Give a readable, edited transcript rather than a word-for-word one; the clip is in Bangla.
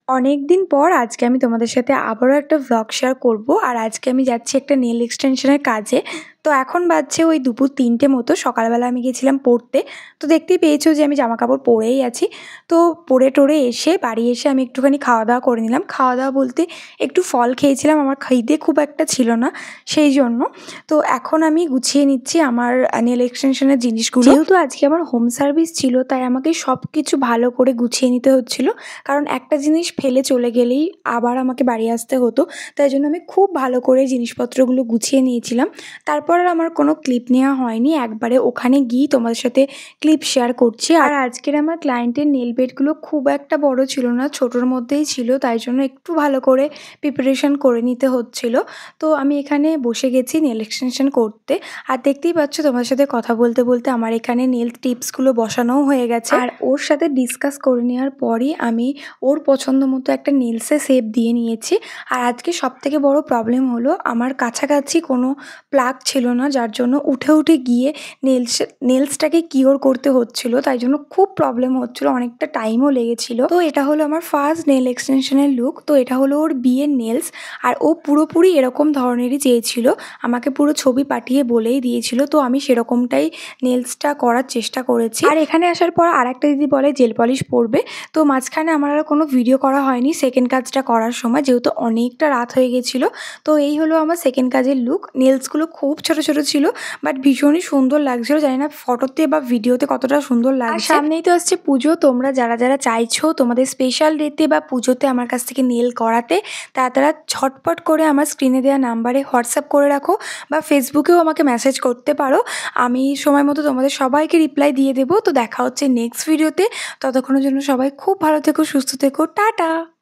অনেক দিন পর আজকে আমি তোমাদের সাথে আবারও একটা ভ্লগ শেয়ার করব। আর আজকে আমি যাচ্ছি একটা নেল এক্সটেনশনের কাজে। তো এখন বাজছে ওই দুপুর ৩টে মতো। সকালবেলা আমি গেছিলাম পড়তে। তো দেখতেই পেয়েছো যে আমি জামাকাপড় পরেই আছি। তো পরে টরে এসে বাড়ি এসে আমি একটুখানি খাওয়া দাওয়া করে নিলাম। খাওয়া দাওয়া বলতে একটু ফল খেয়েছিলাম, আমার খিদে খুব একটা ছিল না সেই জন্য। তো এখন আমি গুছিয়ে নিচ্ছি আমার নেল এক্সটেনশনের জিনিসগুলো। যেহেতু আজকে আমার হোম সার্ভিস ছিল তাই আমাকে সব কিছু ভালো করে গুছিয়ে নিতে হচ্ছিল, কারণ একটা জিনিস ফেলে চলে গেলেই আবার আমাকে বাড়ি আসতে হতো। তাই জন্য আমি খুব ভালো করে জিনিসপত্রগুলো গুছিয়ে নিয়েছিলাম। তারপর আর আমার কোনো ক্লিপ নেওয়া হয়নি, একবারে ওখানে গিয়ে তোমাদের সাথে ক্লিপ শেয়ার করছি। আর আজকের আমার ক্লায়েন্টের নেল বেডগুলো খুব একটা বড় ছিল না, ছোটোর মধ্যেই ছিল, তাই জন্য একটু ভালো করে প্রিপারেশন করে নিতে হচ্ছিল। তো আমি এখানে বসে গেছি নেল এক্সটেনশন করতে। আর দেখতেই পাচ্ছ তোমাদের সাথে কথা বলতে বলতে আমার এখানে নেল টিপসগুলো বসানোও হয়ে গেছে। আর ওর সাথে ডিসকাস করে নেওয়ার পরই আমি ওর পছন্দ মতো একটা নেলসে শেপ দিয়ে নিয়েছি। আর আজকে সবথেকে বড় প্রবলেম হলো আমার কাছাকাছি কোনো প্লাগ ছিল না, যার জন্য উঠে উঠে গিয়ে নেলসটাকে কিওর করতে হচ্ছিল, তাই জন্য খুব প্রবলেম হচ্ছিলো, অনেকটা টাইমও লেগেছিল। তো এটা হলো আমার ফার্স্ট নেল এক্সটেনশনের লুক। তো এটা হলো ওর বিয়ের নেলস। আর ও পুরোপুরি এরকম ধরনেরই চেয়েছিল, আমাকে পুরো ছবি পাঠিয়ে বলেই দিয়েছিল। তো আমি সেরকমটাই নেলসটা করার চেষ্টা করেছি। আর এখানে আসার পর আর একটা দিদি বলে জেল পলিশ পরবে। তো মাঝখানে আমার আর কোনো ভিডিও করা হয়নি সেকেন্ড কাজটা করার সময়, যেহেতু অনেকটা রাত হয়ে গেছিলো। তো এই হলো আমার সেকেন্ড কাজের লুক। নেলসগুলো খুব ছোট ছোট ছিল, বাট ভীষণই সুন্দর লাগছিল। জানি না ফটোতে বা ভিডিওতে কতটা সুন্দর লাগছে। সামনেই তো আসছে পুজো। তোমরা যারা যারা চাইছো তোমাদের স্পেশাল ডেতে বা পুজোতে আমার কাছ থেকে নেল করাতে, তারা ঝটপট করে আমার স্ক্রিনে দেওয়া নাম্বারে হোয়াটসঅ্যাপ করে রাখো বা ফেসবুকেও আমাকে মেসেজ করতে পারো। আমি সময় মতো তোমাদের সবাইকে রিপ্লাই দিয়ে দেবো। তো দেখা হচ্ছে নেক্সট ভিডিওতে। ততক্ষণের জন্য সবাই খুব ভালো থেকো, সুস্থ থেকো, টাটা।